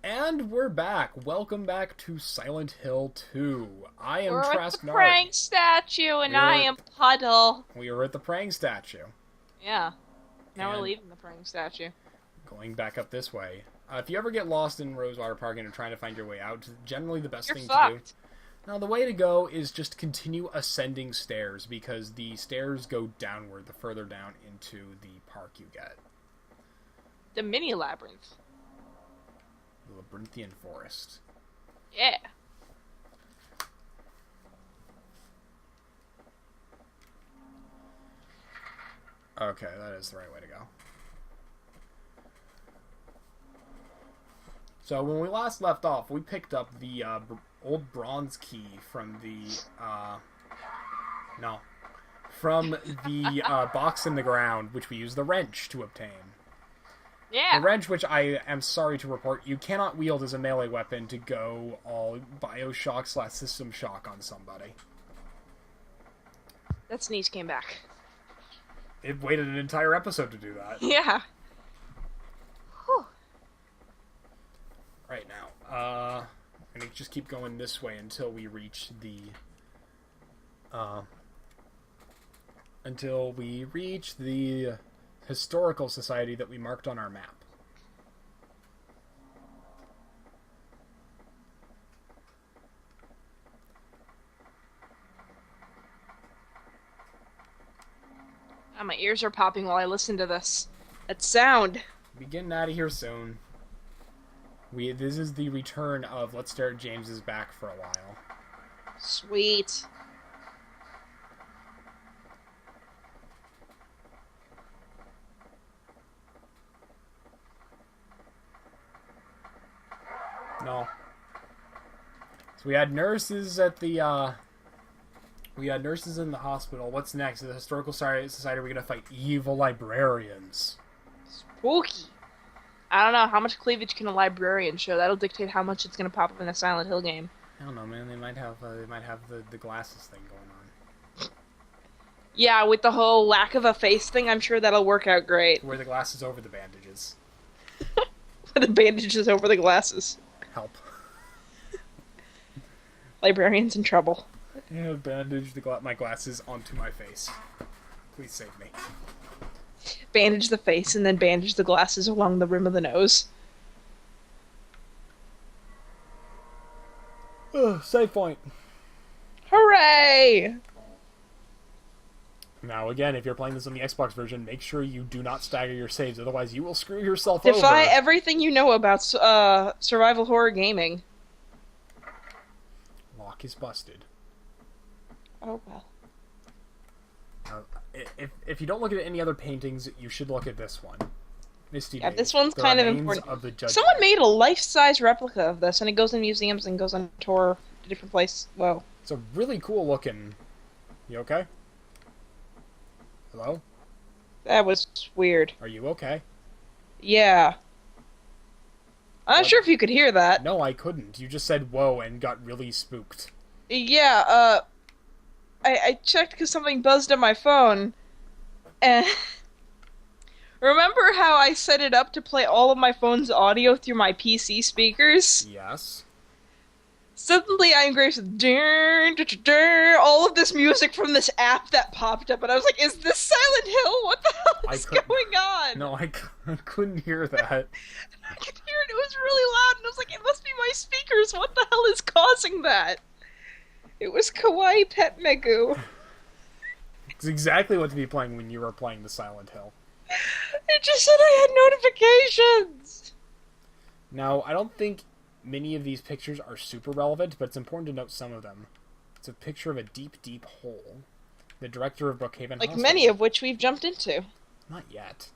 And we're back. Welcome back to Silent Hill 2. I am We're at the Trasknari. praying statue, and We I are am Puddle. we are at the praying statue. Yeah. Now we're And leaving the praying statue. going back up this way. If you ever get lost in Rosewater Park and are trying to find your way out, generally the best You're thing fucked. to do. Now, the way to go is just continue ascending stairs because the stairs go downward the further down into the park you get. The mini labyrinth. The Labyrinthian Forest. Yeah. Okay, that is the right way to go. So when we last left off, we picked up the old bronze key from the box in the ground, which we used the wrench to obtain. Yeah. The wrench, which I am sorry to report, you cannot wield as a melee weapon to go all Bioshock/System Shock on somebody. That sneeze came back. It waited an entire episode to do that. Yeah. Whew. Right now. I'm gonna just keep going this way until we reach the historical society that we marked on our map. Ah, my ears are popping while I listen to this. That sound. Be getting out of here soon. This is the return of Let's Stare at James's back for a while. Sweet. No. So we had nurses at the we had nurses in the hospital. What's next? The Historical Society, we're gonna fight evil librarians. Spooky. I don't know, how much cleavage can a librarian show? That'll dictate how much it's gonna pop up in a Silent Hill game. I don't know, man. They might have the glasses thing going on. Yeah, with the whole lack of a face thing, I'm sure that'll work out great. Wear the glasses over the bandages. The bandages over the glasses. Help. Librarian's in trouble. Yeah, bandage my glasses onto my face. Please save me. Bandage the face and then bandage the glasses along the rim of the nose. Save point. Hooray! Now, again, if you're playing this on the Xbox version, make sure you do not stagger your saves, otherwise you will screw yourself Defy over. everything you know about survival horror gaming. Lock is busted. Oh well. If you don't look at any other paintings, you should look at this one. Misty Yeah, Days, this one's The kind of Remains important. Of the Judgment. Someone made a life-size replica of this, and it goes in museums and goes on tour to different places. Whoa. It's a really cool looking... You okay? Hello? That was weird. Are you okay? Yeah. I'm not What? sure if you could hear that. No, I couldn't. You just said whoa and got really spooked. Yeah, I checked because something buzzed on my phone, and remember how I set it up to play all of my phone's audio through my PC speakers? Yes. Suddenly I'm graced with all of this music from this app that popped up, and I was like, is this Silent Hill? What the hell is going on? No, I couldn't hear that. I could hear it, it was really loud, and I was like, it must be my speakers, what the hell is causing that? It was Kawaii Pet Megu. It's exactly what to be playing when you were playing the Silent Hill. It just said I had notifications! Now, I don't think many of these pictures are super relevant, but it's important to note some of them. It's a picture of a deep, deep hole. The director of Brookhaven Like Hospital. many of which we've jumped into. Not yet.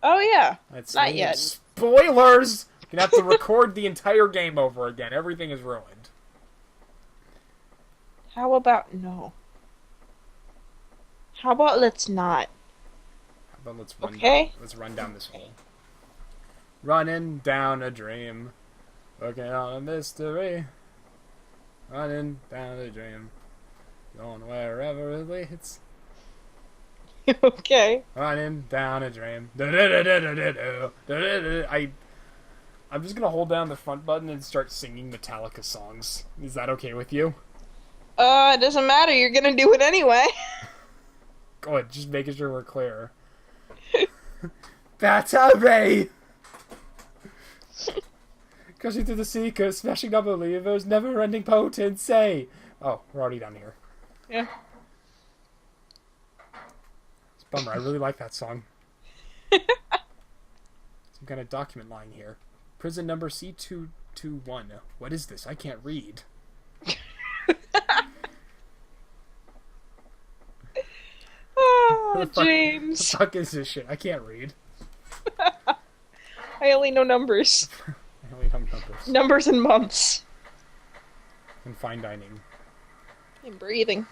Oh yeah, That's not yet. Spoilers! You're gonna have to record the entire game over again. Everything is ruined. How about no? How about let's not? How about let's run Okay. let's run down this hole. Running down a dream. Working on a mystery. Running down a dream. Going wherever it leads. Okay. Running down a dream. I'm just gonna hold down the front button and start singing Metallica songs. Is that okay with you? It doesn't matter. You're gonna do it anyway. Go ahead, just making sure we're clear. Battery! Crashing through the seekers, smashing up believers, never-ending potency. Oh, we're already down here. Yeah. It's a bummer. I really like that song. Some kind of document lying here. Prison number C221. What is this? I can't read. Oh, What James. the fuck is this shit? I can't read. I only know numbers. I only know numbers. Numbers and months. And fine dining. And breathing.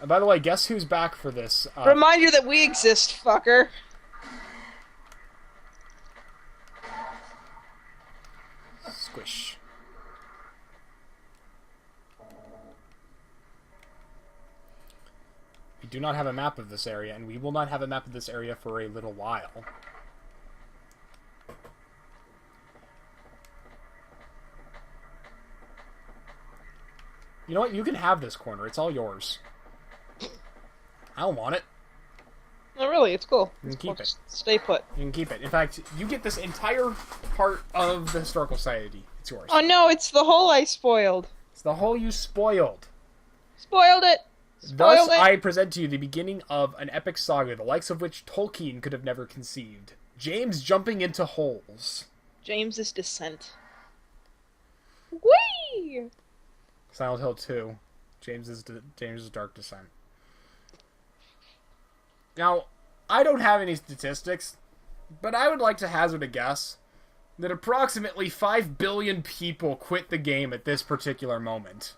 By the way, guess who's back for this? Reminder that we exist, fucker. Squish. We do not have a map of this area, and we will not have a map of this area for a little while. You know what? You can have this corner. It's all yours. I don't want it. No, really, it's cool. You can It's cool. keep it. Just stay put. You can keep it. In fact, you get this entire part of the Historical Society. It's yours. Oh no, it's the hole I spoiled. It's the whole you spoiled. Spoiled it. Thus, Spoiled it. I present to you the beginning of an epic saga, the likes of which Tolkien could have never conceived. James jumping into holes. James's descent. Whee! Silent Hill 2. James's Dark Descent. Now, I don't have any statistics, but I would like to hazard a guess that approximately 5 billion people quit the game at this particular moment.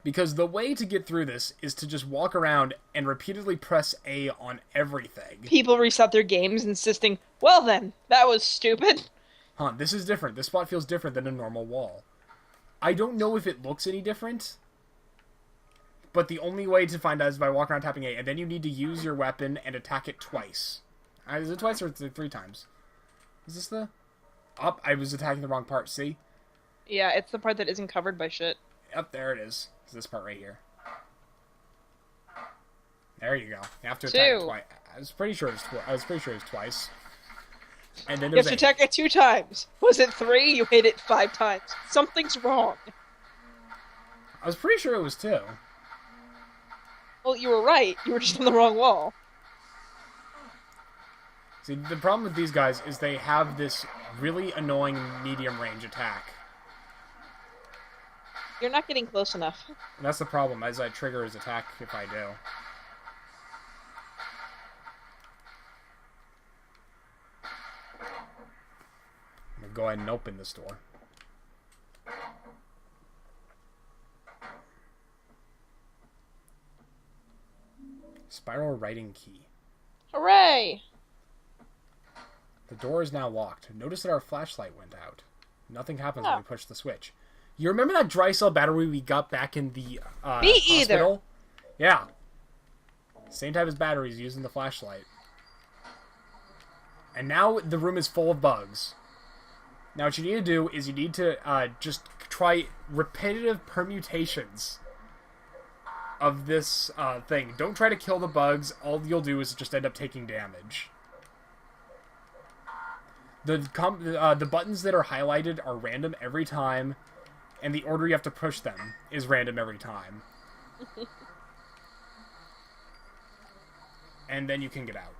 Because the way to get through this is to just walk around and repeatedly press A on everything. People reset their games insisting, well then, that was stupid. Huh, this is different. This spot feels different than a normal wall. I don't know if it looks any different, but the only way to find out is by walking around tapping A, and then you need to use your weapon and attack it twice. Is it twice or 3 times? Is this the... Oh, I was attacking the wrong part, see? Yeah, it's the part that isn't covered by shit. Yep, there it is. It's this part right here. There you go. You have to attack it 2. twice. I was pretty sure it was twice. And then You have there's to attack it 2 times. Was it 3? You hit it 5 times. Something's wrong. I was pretty sure it was 2. Well, you were right. You were just on the wrong wall. See, the problem with these guys is they have this really annoying medium range attack. You're not getting close enough. And that's the problem, as I trigger his attack if I do. I'm gonna go ahead and open this door. Spiral writing key. Hooray! The door is now locked. Notice that our flashlight went out. Nothing happens when we push the switch. You remember that dry cell battery we got back in the hospital? Yeah. Same type as batteries used in the flashlight. And now the room is full of bugs. Now what you need to do is you need to just try repetitive permutations of this thing. Don't try to kill the bugs. All you'll do is just end up taking damage. The buttons that are highlighted are random every time, and the order you have to push them is random every time. And then you can get out.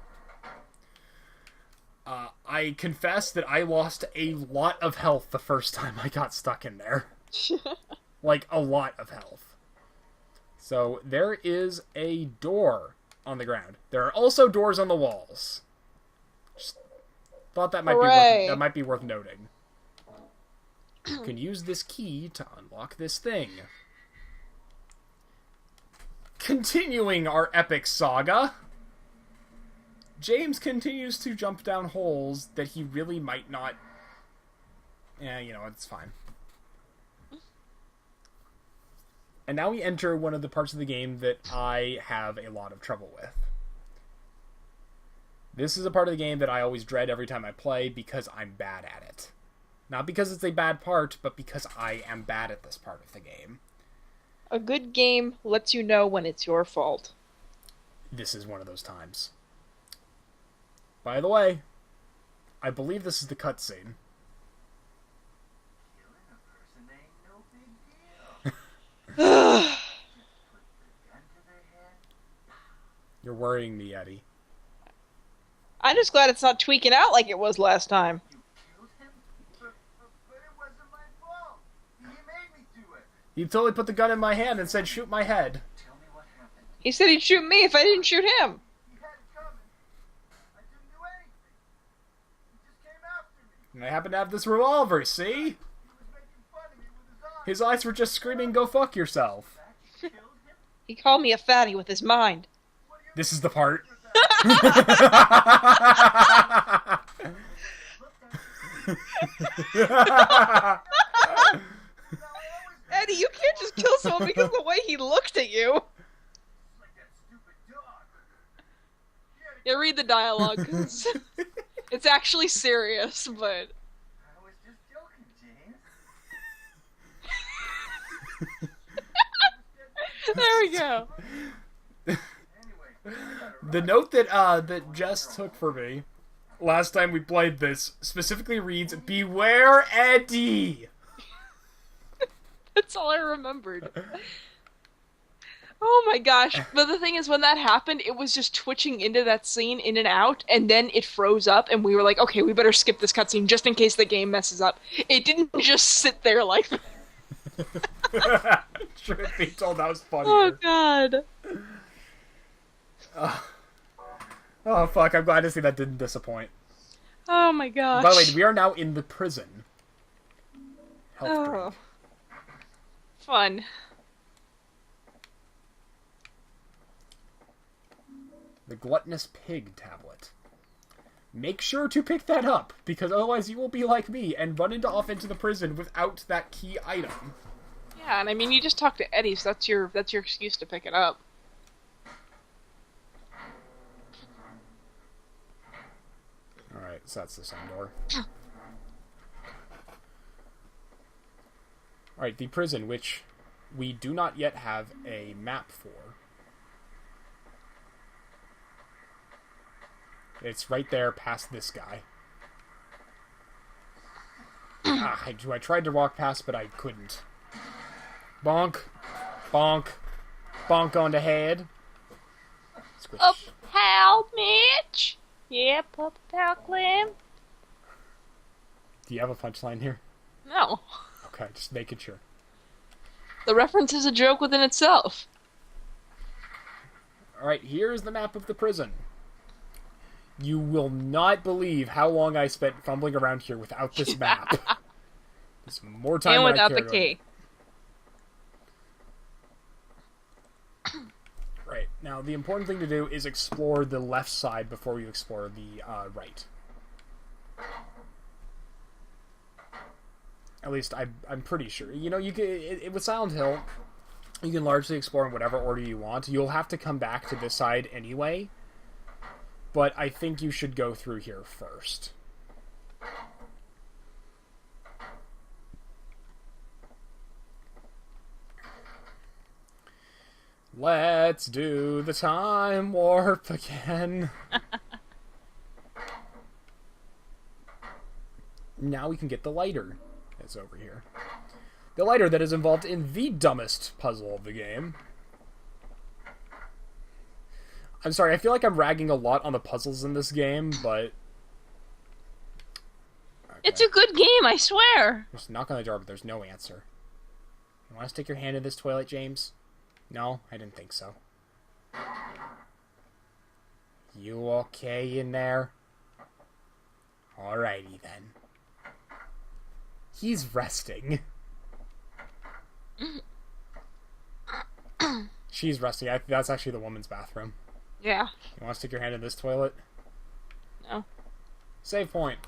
I confess that I lost a lot of health the first time I got stuck in there. Like, a lot of health. So, there is a door on the ground. There are also doors on the walls. Just thought that might be worth noting. You can use this key to unlock this thing. Continuing our epic saga, James continues to jump down holes that he really might not... Yeah, you know, it's fine. And now we enter one of the parts of the game that I have a lot of trouble with. This is a part of the game that I always dread every time I play because I'm bad at it. Not because it's a bad part, but because I am bad at this part of the game. A good game lets you know when it's your fault. This is one of those times. By the way, I believe this is the cutscene. You're worrying me, Eddie. I'm just glad it's not tweaking out like it was last time. He totally put the gun in my hand and said, shoot my head. He said he'd shoot me if I didn't shoot him. And I happen to have this revolver, see? His eyes were just screaming, go fuck yourself. He called me a fatty with his mind. This is the part. Eddie, you can't just kill someone because of the way he looked at you. Yeah, read the dialogue, 'cause it's actually serious, but... I was just joking, James. There we go. The note that that Jess took for me last time we played this specifically reads, "Beware Eddie." That's all I remembered. Oh my gosh. But the thing is, when that happened, it was just twitching into that scene in and out, and then it froze up, and we were like, okay, we better skip this cutscene just in case the game messes up. It didn't just sit there like that. Truth be told, that was funnier. Oh god. Oh fuck, I'm glad to see that didn't disappoint. Oh my gosh. By the way, we are now in the prison. Health drink. Oh. Fun. The Gluttonous Pig tablet. Make sure to pick that up, because otherwise you will be like me and run off into the prison without that key item. Yeah, and I mean, you just talked to Eddie, so that's your excuse to pick it up. Alright, so that's the same door. Alright, the prison, which we do not yet have a map for. It's right there past this guy. I tried to walk past, but I couldn't. Bonk. Bonk. Bonk on the head. Squish. Up, how, Mitch? Yeah, Papa Parkland. Do you have a punchline here? No. Okay, just making sure. The reference is a joke within itself. Alright, here's the map of the prison. You will not believe how long I spent fumbling around here without this map. It's more time And than without I the cared key. Right, now the important thing to do is explore the left side before you explore the right. At least I'm pretty sure. You know, you can, with Silent Hill, you can largely explore in whatever order you want. You'll have to come back to this side anyway, but I think you should go through here first. Let's do the time warp again. Now we can get the lighter that's over here. The lighter that is involved in the dumbest puzzle of the game. I'm sorry, I feel like I'm ragging a lot on the puzzles in this game, but... Okay. It's a good game, I swear. Just knock on the door, but there's no answer. You want to stick your hand in this toilet, James? No, I didn't think so. You okay in there? Alrighty then. He's resting. She's resting. That's actually the woman's bathroom. Yeah. You want to stick your hand in this toilet? No. Save point.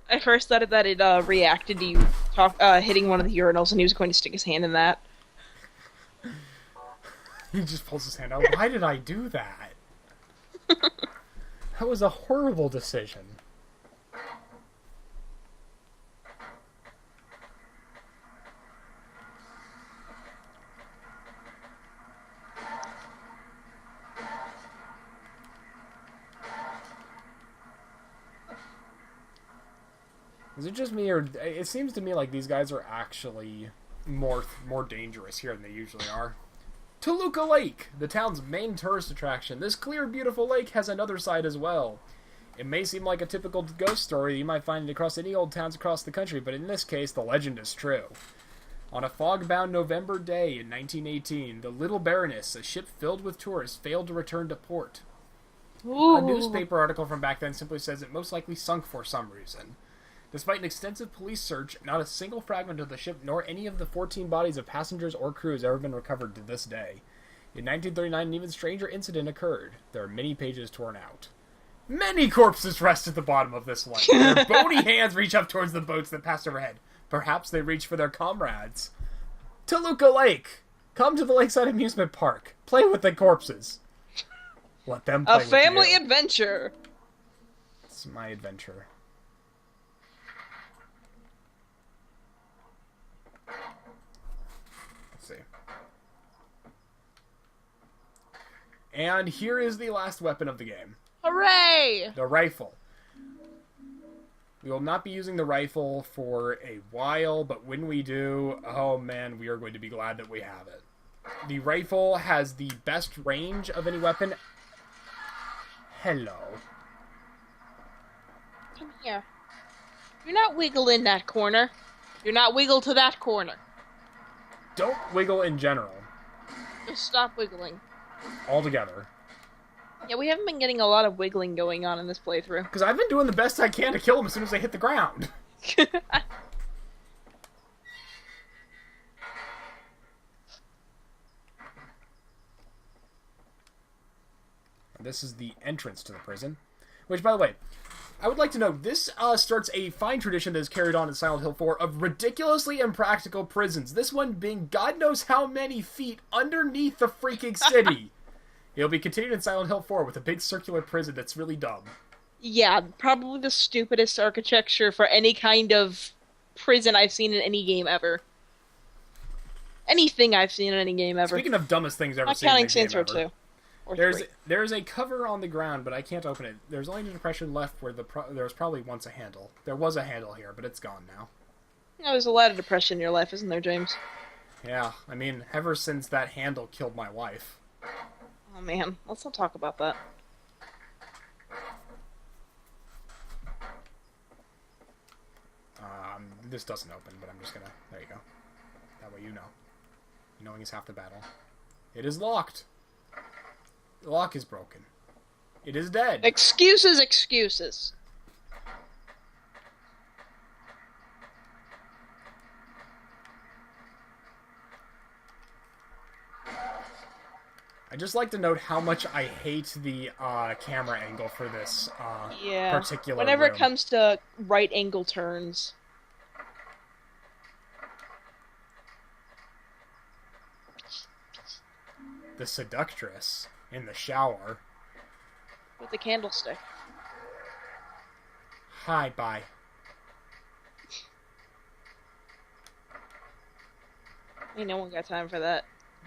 I first thought that it reacted to you hitting one of the urinals, and he was going to stick his hand in that. He just pulls his hand out. Why did I do that? That was a horrible decision. Is it just me, or it seems to me like these guys are actually more dangerous here than they usually are? Toluca Lake, the town's main tourist attraction. This clear, beautiful lake has another side as well. It may seem like a typical ghost story you might find across any old towns across the country, but in this case, the legend is true. On a fog-bound November day in 1918, the Little Baroness, a ship filled with tourists, failed to return to port. Ooh. A newspaper article from back then simply says it most likely sunk for some reason. Despite an extensive police search, not a single fragment of the ship nor any of the 14 bodies of passengers or crew has ever been recovered to this day. In 1939, an even stranger incident occurred. There are many pages torn out. Many corpses rest at the bottom of this lake. Their bony hands reach up towards the boats that pass overhead. Perhaps they reach for their comrades. Toluca Lake! Come to the Lakeside Amusement Park. Play with the corpses. Let them play A with family you. adventure. It's my adventure. Let's see. And here is the last weapon of the game. Hooray! The rifle. We will not be using the rifle for a while, but when we do, oh man, we are going to be glad that we have it. The rifle has the best range of any weapon. Hello. Come here. You're not wiggle in that corner. You're not wiggle to that corner. Don't wiggle in general. Just stop wiggling. Altogether. Yeah, we haven't been getting a lot of wiggling going on in this playthrough. Because I've been doing the best I can to kill them as soon as they hit the ground. This is the entrance to the prison. Which, by the way, I would like to note, this starts a fine tradition that is carried on in Silent Hill 4 of ridiculously impractical prisons. This one being God knows how many feet underneath the freaking city. It'll be continued in Silent Hill 4 with a big circular prison that's really dumb. Yeah, probably the stupidest architecture for any kind of prison I've seen in any game ever. Anything I've seen in any game ever. Speaking of dumbest things ever Not seen in counting a Saints game Row ever. 2. Or There's 3. there's a cover on the ground, but I can't open it. There's only a depression left where there's probably once a handle. There was a handle here, but it's gone now. Yeah, there's a lot of depression in your life, isn't there, James? Yeah, I mean, ever since that handle killed my wife. Oh man, let's not talk about that. This doesn't open, but I'm just gonna... There you go. That way you know. Knowing is half the battle. It is locked. The lock is broken. It is dead. Excuses, excuses. I just like to note how much I hate the camera angle for this Yeah. particular Whenever room. it comes to right angle turns. The seductress in the shower. With the candlestick. Hi, bye. Ain't no one got time for that.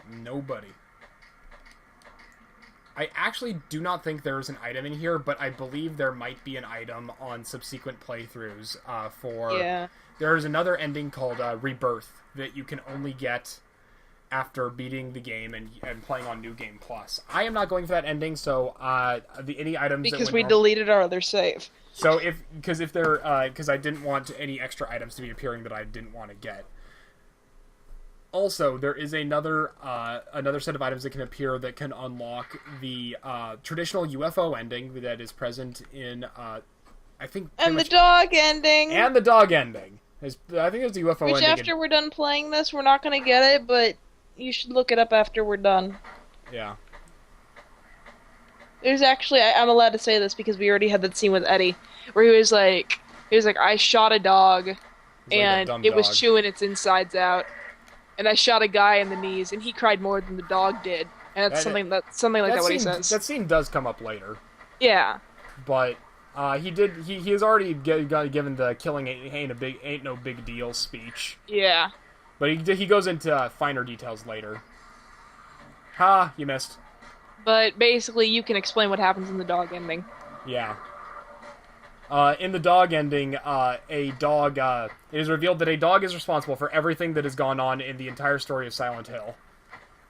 Nobody. I actually do not think there is an item in here, but I believe there might be an item on subsequent playthroughs for... Yeah. There is another ending called Rebirth that you can only get after beating the game and playing on New Game Plus. I am not going for that ending, so any items Because that we deleted our other save. So because I didn't want any extra items to be appearing that I didn't want to get. Also, there is another set of items that can appear that can unlock the traditional UFO ending that is present in I think And the dog ending! and the dog ending. I think there's a UFO Which ending. after we're done playing this, we're not gonna get it, but you should look it up after we're done. Yeah. There's actually, I'm allowed to say this because we already had that scene with Eddie, where he was like, I shot a dog, He's like a and dumb it was dog. chewing its insides out, and I shot a guy in the knees, and he cried more than the dog did, and that's something like that what he says. That scene does come up later, Yeah. but he has already got given the killing ain't no big deal speech. Yeah. But he goes into finer details later. Ha, you missed. But basically, you can explain what happens in the dog ending. Yeah. In the dog ending, it is revealed that a dog is responsible for everything that has gone on in the entire story of Silent Hill.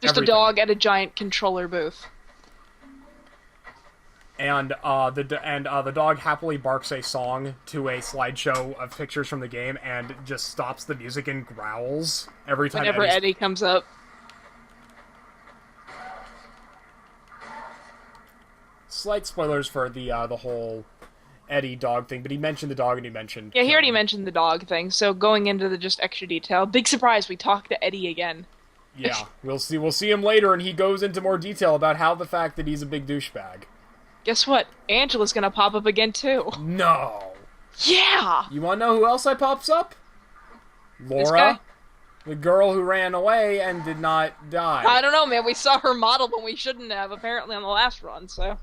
Just Everything. a dog at a giant controller booth. And the dog happily barks a song to a slideshow of pictures from the game and just stops the music and growls every time Whenever Eddie comes up. Slight spoilers for the whole Eddie dog thing, but he mentioned the dog and he mentioned... Yeah, he already mentioned the dog thing, so going into the just extra detail, big surprise, we talked to Eddie again. Yeah, we'll see him later, and he goes into more detail about how the fact that he's a big douchebag. Guess what? Angela's gonna pop up again, too. No! Yeah! You wanna know who else I pops up? This Laura, guy? the girl who ran away and did not die. I don't know, man, we saw her model when we shouldn't have, apparently, on the last run, so...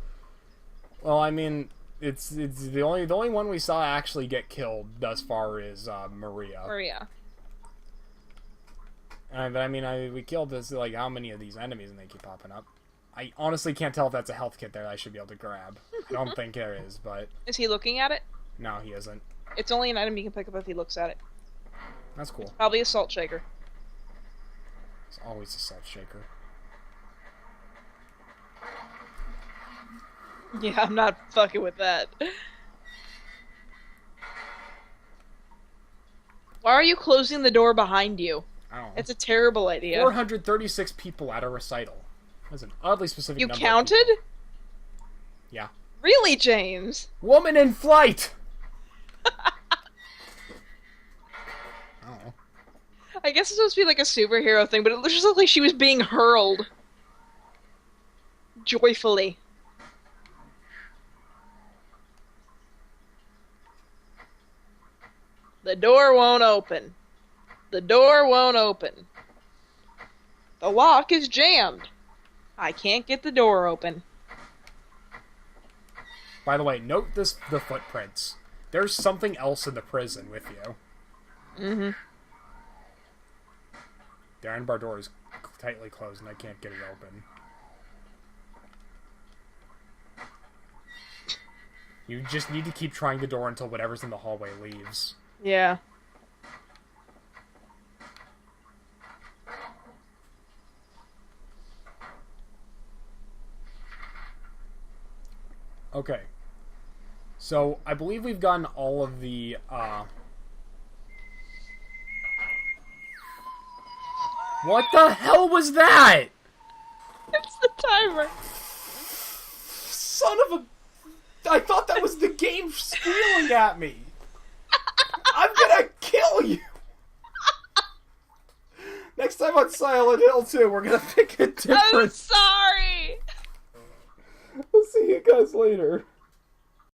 Well, I mean, it's the only one we saw actually get killed thus far is Maria. Maria. But I mean, we killed this, like, how many of these enemies and they keep popping up? I honestly can't tell if that's a health kit there that I should be able to grab. I don't think there is, but... Is he looking at it? No, he isn't. It's only an item you can pick up if he looks at it. That's cool. Probably a salt shaker. It's always a salt shaker. Yeah, I'm not fucking with that. Why are you closing the door behind you? I don't know. It's a terrible idea. 436 people at a recital. That's an oddly specific You number. counted? Yeah. Really, James? Woman in flight! Oh. I guess it's supposed to be like a superhero thing, but it just looked like she was being hurled. Joyfully. The door won't open. The door won't open. The lock is jammed. I can't get the door open. By the way, note the footprints. There's something else in the prison with you. Mm-hmm. The iron bar door is tightly closed and I can't get it open. You just need to keep trying the door until whatever's in the hallway leaves. Yeah. Okay. So, I believe we've gotten all of the, What the hell was that? It's the timer. Son of a... I thought that was the game squealing at me. I'm gonna kill you. Next time on Silent Hill 2, we're gonna pick a I'm different... sorry. We'll see you guys later.